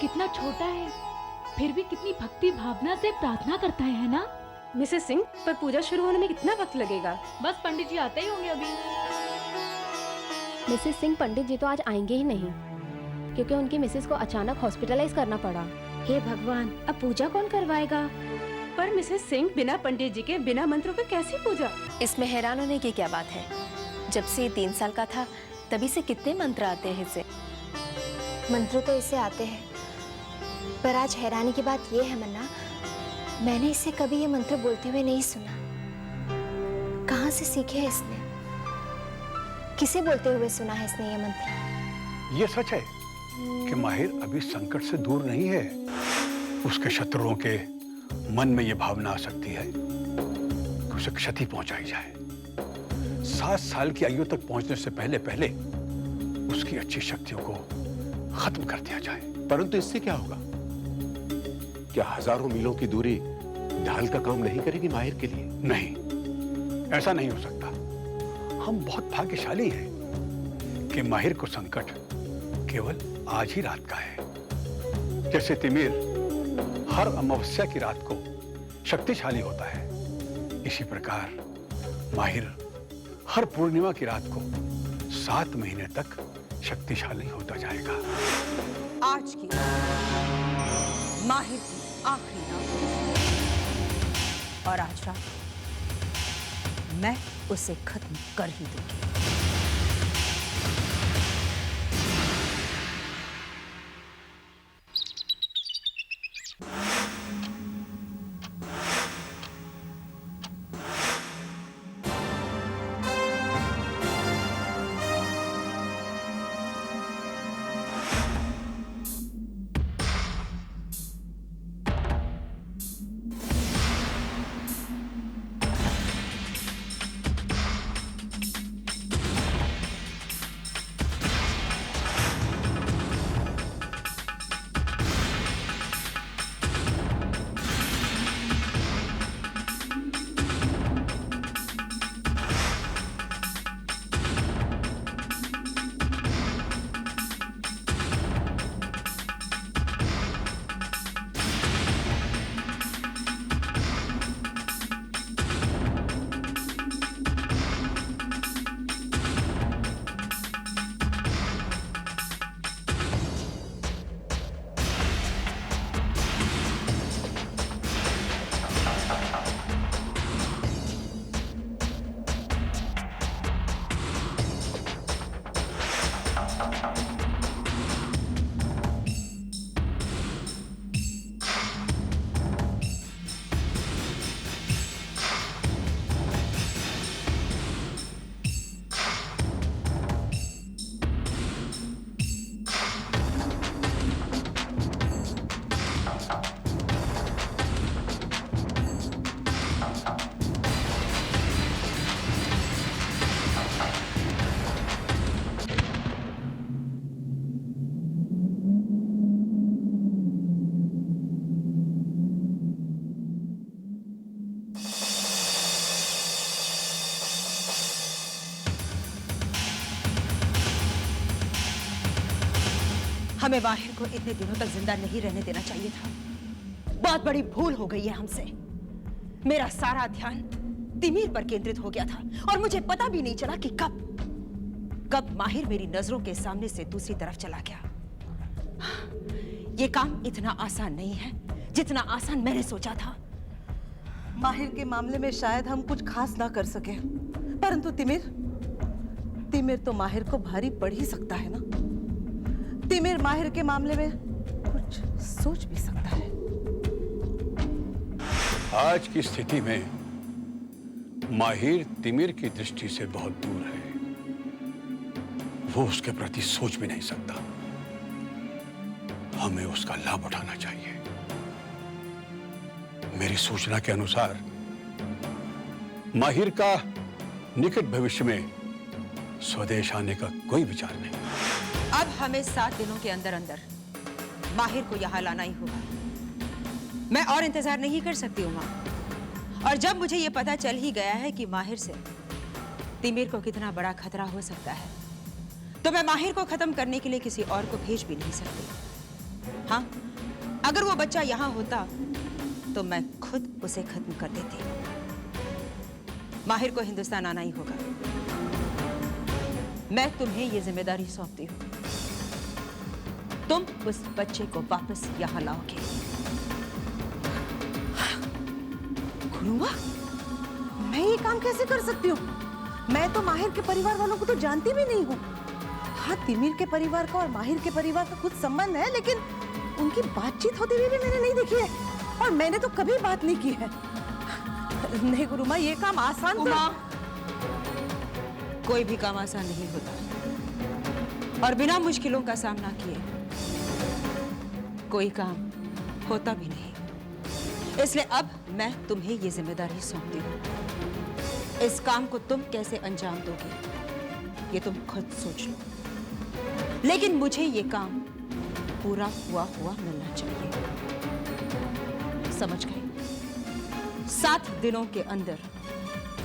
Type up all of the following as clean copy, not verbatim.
कितना छोटा है, फिर भी कितनी भक्ति भावना से प्रार्थना करता है ना? मिसेस सिंह, पर पूजा शुरू होने में कितना वक्त लगेगा? बस पंडित जी आते ही होंगे अभी। मिसेस सिंह, पंडित जी तो आज आएंगे ही नहीं, क्योंकि उनकी मिसेस को अचानक हॉस्पिटलाइज करना पड़ा। हे भगवान, अब पूजा कौन करवाएगा? पर मिसेस सिंह, बिना पंडित जी के, बिना मंत्रों के कैसी पूजा? इसमें हैरान होने की क्या बात है? जब से 3 साल का था तभी से कितने मंत्र आते हैं इसे। मंत्र तो इसे आते हैं, पर आज हैरानी की बात यह है मन्ना, मैंने इसे कभी ये मंत्र बोलते हुए नहीं सुना। कहाँ से सीखे है इसने? किसे बोलते हुए सुना है इसने ये मंत्र? ये सच है कि माहिर अभी संकट से दूर नहीं है। उसके शत्रुओं के मन में यह भावना आ सकती है कि उसे क्षति पहुंचाई जाए। 7 साल की आयु तक पहुंचने से पहले पहले उसकी अच्छी शक्तियों को खत्म कर दिया जाए। परंतु इससे क्या होगा? क्या हजारों मीलों की दूरी ढाल का काम नहीं करेगी माहिर के लिए? नहीं, ऐसा नहीं हो सकता। हम बहुत भाग्यशाली हैं कि माहिर को संकट केवल आज ही रात का है। जैसे तिमिर हर अमावस्या की रात को शक्तिशाली होता है, इसी प्रकार माहिर हर पूर्णिमा की रात को 7 महीने तक शक्तिशाली होता जाएगा। आज की माहिर की आखिरी रात, और आज रात मैं उसे खत्म कर ही दूंगी। हमें माहिर को इतने दिनों तक जिंदा नहीं रहने देना चाहिए था। बहुत बड़ी भूल हो गई है हमसे। मेरा सारा ध्यान तिमिर पर केंद्रित हो गया था और मुझे पता भी नहीं चला कि कब माहिर मेरी नजरों के सामने से दूसरी तरफ चला गया। ये काम इतना आसान नहीं है जितना आसान मैंने सोचा था। माहिर के मामले में शायद हम कुछ खास ना कर सके, परंतु तिमिर तो माहिर को भारी पड़ ही सकता है ना। तिमिर माहिर के मामले में कुछ सोच भी सकता है। आज की स्थिति में माहिर तिमिर की दृष्टि से बहुत दूर है। वो उसके प्रति सोच भी नहीं सकता। हमें उसका लाभ उठाना चाहिए। मेरी सूचना के अनुसार माहिर का निकट भविष्य में स्वदेश आने का कोई विचार नहीं। अब हमें 7 दिनों के अंदर अंदर माहिर को यहाँ लाना ही होगा। मैं और इंतजार नहीं कर सकती उमा। और जब मुझे ये पता चल ही गया है कि माहिर से तिमिर को कितना बड़ा खतरा हो सकता है, तो मैं माहिर को खत्म करने के लिए किसी और को भेज भी नहीं सकती। हाँ, अगर वो बच्चा यहाँ होता तो मैं खुद उसे खत्म कर देती। माहिर को हिंदुस्तान आना ही होगा। मैं तुम्हें ये जिम्मेदारी सौंपती हूँ। तुम उस बच्चे को वापस यहाँ लाओगे। गुरुआ, मैं ये काम कैसे कर सकती हूँ? मैं तो माहिर के परिवार वालों को तो जानती भी नहीं हूँ। हाँ, तिमिर के परिवार का और माहिर के परिवार का कुछ संबंध है, लेकिन उनकी बातचीत होते हुए भी मैंने नहीं देखी है, और मैंने तो कभी बात नहीं की है। नहीं गुरुमा, ये काम आसान तो... कोई भी काम आसान नहीं होता, और बिना मुश्किलों का सामना किए कोई काम होता भी नहीं। इसलिए अब मैं तुम्हें ये जिम्मेदारी सौंपती हूँ। इस काम को तुम कैसे अंजाम दोगे ये तुम खुद सोच लो, लेकिन मुझे ये काम पूरा हुआ मिलना चाहिए। समझ गए? 7 दिनों के अंदर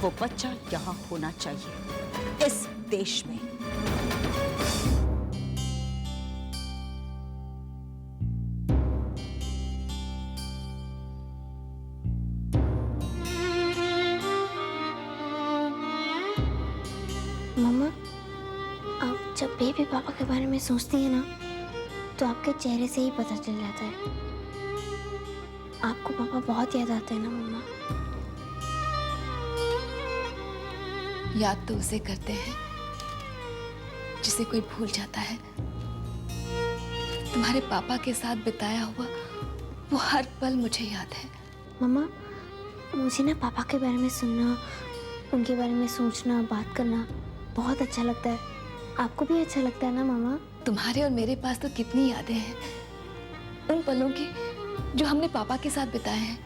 वो बच्चा यहाँ होना चाहिए, इस देश में। मम्मा, आप जब भी पापा के बारे में सोचती हैं ना, तो आपके चेहरे से ही पता चल जाता है। आपको पापा बहुत याद आते हैं ना मम्मा? याद तो उसे करते हैं जिसे कोई भूल जाता है। तुम्हारे पापा के साथ बिताया हुआ वो हर पल मुझे याद है। मम्मा, मुझे ना पापा के बारे में सुनना, उनके बारे में सोचना, बात करना बहुत अच्छा लगता है। आपको भी अच्छा लगता है ना मम्मा? तुम्हारे और मेरे पास तो कितनी यादें हैं उन पलों की जो हमने पापा के साथ बिताए हैं।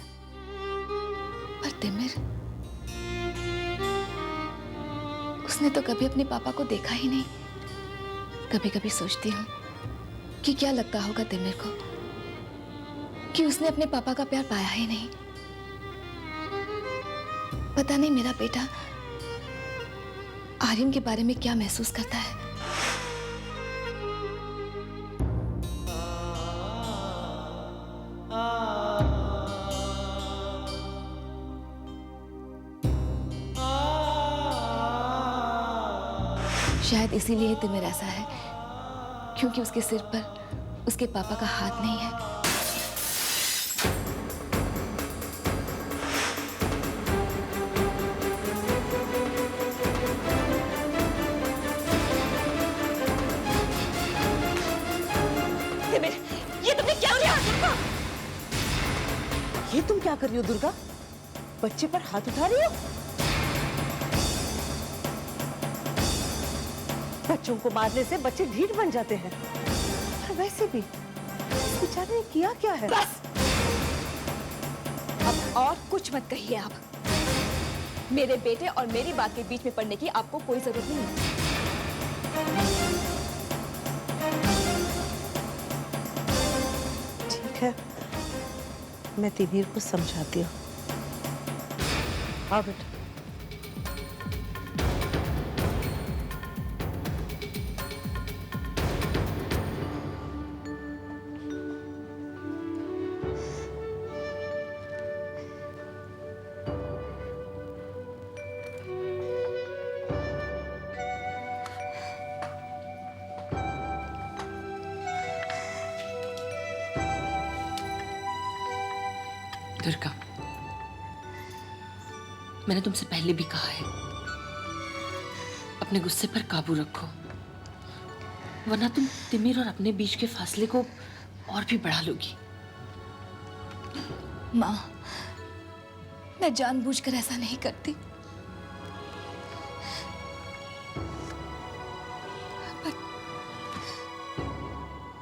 पर तिमिर, उसने तो कभी अपने पापा को देखा ही नहीं। कभी कभी सोचती हूँ कि क्या लगता होगा तिमिर को कि उसने अपने पापा का प्यार पाया ही नहीं। पता नहीं मेरा बेटा आर्यन के बारे में क्या महसूस करता है। शायद इसीलिए तिमिर ऐसा है, क्योंकि उसके सिर पर उसके पापा का हाथ नहीं है। तिमिर, ये तुमने क्या किया? ये तुम क्या कर रही हो दुर्गा? बच्चे पर हाथ उठा रही हो? बच्चों को मारने से बच्चे ढीठ बन जाते हैं। और वैसे भी इस बेचारे ने किया क्या है? बस, अब और कुछ मत कहिए आप। मेरे बेटे और मेरी बात के बीच में पड़ने की आपको कोई जरूरत नहीं है। ठीक है, मैं तिमिर को समझाती हूँ। आओ बेटा। दुर्गा, मैंने तुमसे पहले भी कहा है, अपने गुस्से पर काबू रखो, वरना तुम तिमिर और अपने बीच के फासले को और भी बढ़ा लोगी। माँ, मैं जानबूझकर ऐसा नहीं करती।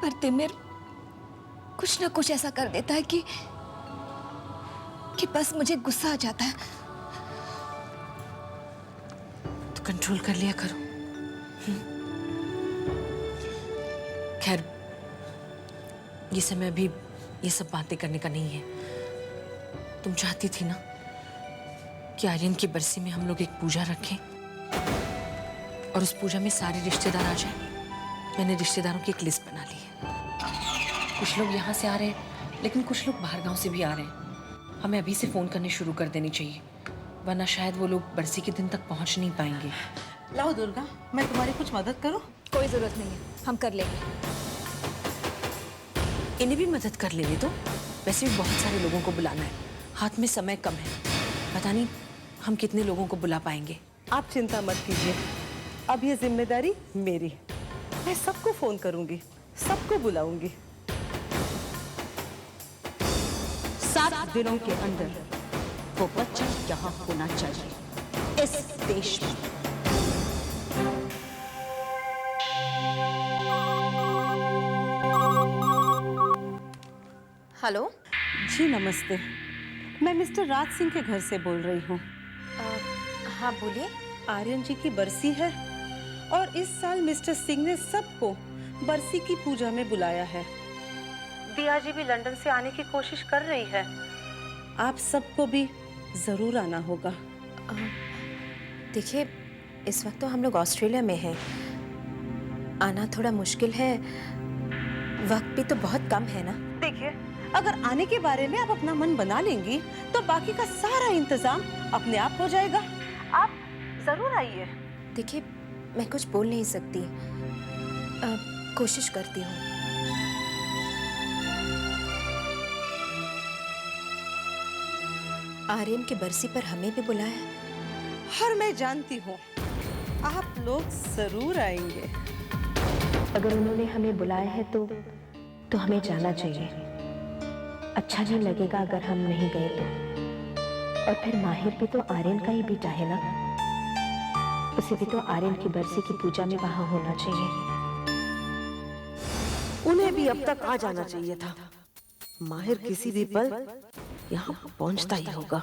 पर तिमिर कुछ ना कुछ ऐसा कर देता है कि बस मुझे गुस्सा आ जाता है। तो कंट्रोल कर लिया करो। खैर, ये समय अभी ये सब बातें करने का नहीं है। तुम चाहती थी ना कि आर्यन की बरसी में हम लोग एक पूजा रखें और उस पूजा में सारे रिश्तेदार आ जाएं। मैंने रिश्तेदारों की एक लिस्ट बना ली है। कुछ लोग यहाँ से आ रहे हैं, लेकिन कुछ लोग बाहर गांव से भी आ रहे हैं। हमें अभी से फ़ोन करने शुरू कर देनी चाहिए, वरना शायद वो लोग बरसी के दिन तक पहुँच नहीं पाएंगे। लाओ दुर्गा, मैं तुम्हारी कुछ मदद करूं? कोई जरूरत नहीं है, हम कर लेंगे। इन्हें भी मदद कर लेने दो। वैसे भी बहुत सारे लोगों को बुलाना है, हाथ में समय कम है। पता नहीं हम कितने लोगों को बुला पाएंगे। आप चिंता मत कीजिए, अब ये जिम्मेदारी मेरी है। मैं सबको फोन करूंगी, सबको बुलाऊंगी। 7 दिनों के अंदर वो बच्चा यहाँ होना चाहिए, इस देश में। हेलो जी नमस्ते, मैं मिस्टर राज सिंह के घर से बोल रही हूँ। हाँ बोलिए। आर्यन जी की बरसी है और इस साल मिस्टर सिंह ने सबको बरसी की पूजा में बुलाया है। दिया जी भी लंदन से आने की कोशिश कर रही है। आप सबको भी जरूर आना होगा। देखिए, इस वक्त तो हम लोग ऑस्ट्रेलिया में हैं, आना थोड़ा मुश्किल है, वक्त भी तो बहुत कम है ना। देखिए, अगर आने के बारे में आप अपना मन बना लेंगी तो बाकी का सारा इंतजाम अपने आप हो जाएगा। आप जरूर आइए। देखिए, मैं कुछ बोल नहीं सकती, कोशिश करती हूँ। आर्यन की बरसी पर हमें भी बुलाया। और मैं जानती हूँ आप लोग जरूर आएंगे। अगर उन्होंने हमें बुलाया है तो हमें जाना चाहिए। अच्छा नहीं लगेगा अगर हम नहीं गए तो। और फिर माहिर भी तो आर्यन का ही बेटा है ना, उसे भी तो आर्यन की बरसी की पूजा में वहां होना चाहिए। उन्हें भी अब तक आ जाना चाहिए था। माहिर किसी भी पल यहाँ पहुंचता ही होगा।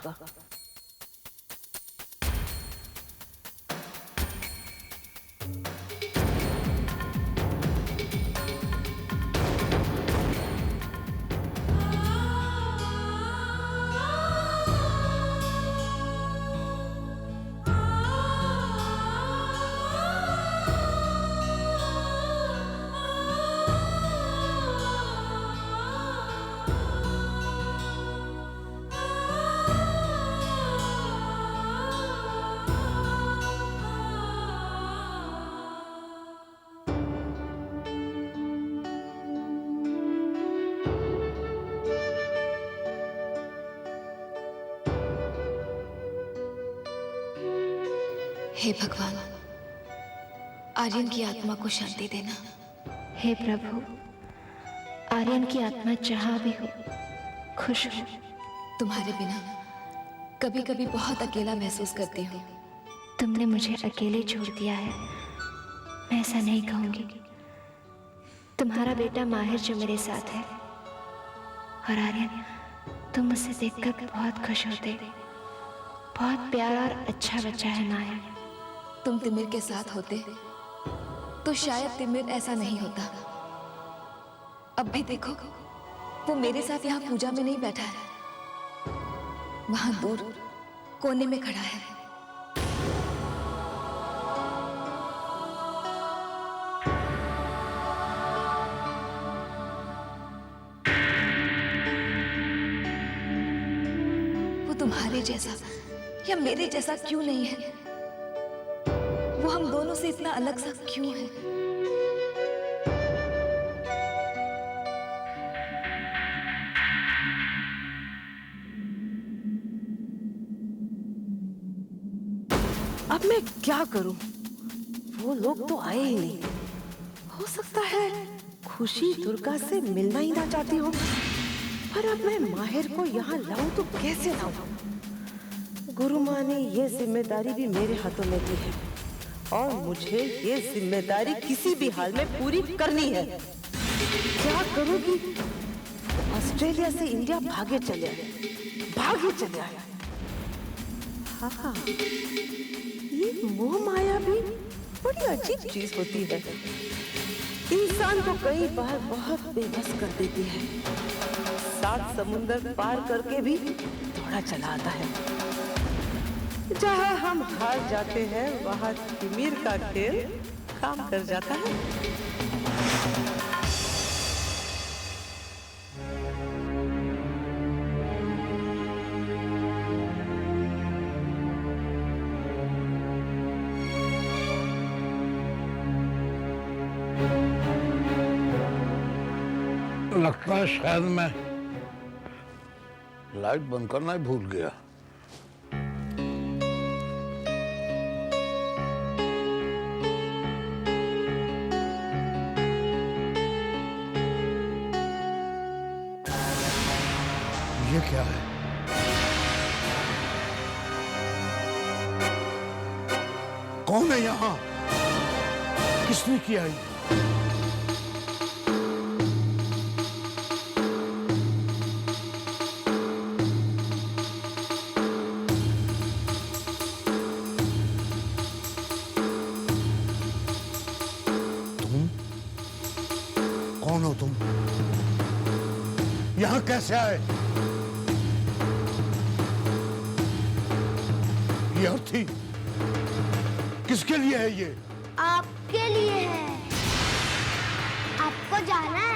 हे भगवान, आर्यन की आत्मा को शांति देना। हे प्रभु, आर्यन की आत्मा जहाँ भी हो खुश हो। तुम्हारे बिना कभी कभी बहुत अकेला महसूस करती हूँ। तुमने मुझे अकेले छोड़ दिया है, मैं ऐसा नहीं कहूँगी। तुम्हारा बेटा माहिर जो मेरे साथ है, और आर्यन, तुम मुझसे देखकर बहुत खुश होते। बहुत प्यारा और अच्छा बच्चा है माहिर। तुम तिमिर के साथ होते तो शायद तिमिर ऐसा नहीं होता। अब भी देखो, वो मेरे साथ यहाँ पूजा में नहीं बैठा है, वहां दूर कोने में खड़ा है। वो तुम्हारे जैसा या मेरे जैसा क्यों नहीं है? वो हम दोनों से इतना अलग सा क्यों है? अब मैं क्या करूं? वो लोग तो आए ही नहीं। हो सकता है खुशी दुर्गा से मिलना ही ना चाहती हो, पर अब मैं माहिर को यहाँ लाऊं तो कैसे लाऊं? गुरु माँ ने ये जिम्मेदारी भी मेरे हाथों में दी है और मुझे ये जिम्मेदारी किसी भी हाल में पूरी करनी है। क्या करूंगी? ऑस्ट्रेलिया से इंडिया भागे चले आए। हाँ, ये मोह माया भी बड़ी अजीब चीज होती है। इंसान को कई बार बहुत बेबस कर देती है। 7 समुंदर पार करके भी दौड़ा चला आता है। जहाँ हम हार जाते हैं वहाँ तिमिर का खेल काम कर जाता है। लगता है शायद मैं लाइट बंद करना ही भूल गया। ये क्या है? कौन है यहाँ? किसने किया ये? कौन हो तुम? यहाँ कैसे आए? ये अर्थी किसके लिए है ये? आपके लिए है। आपको जाना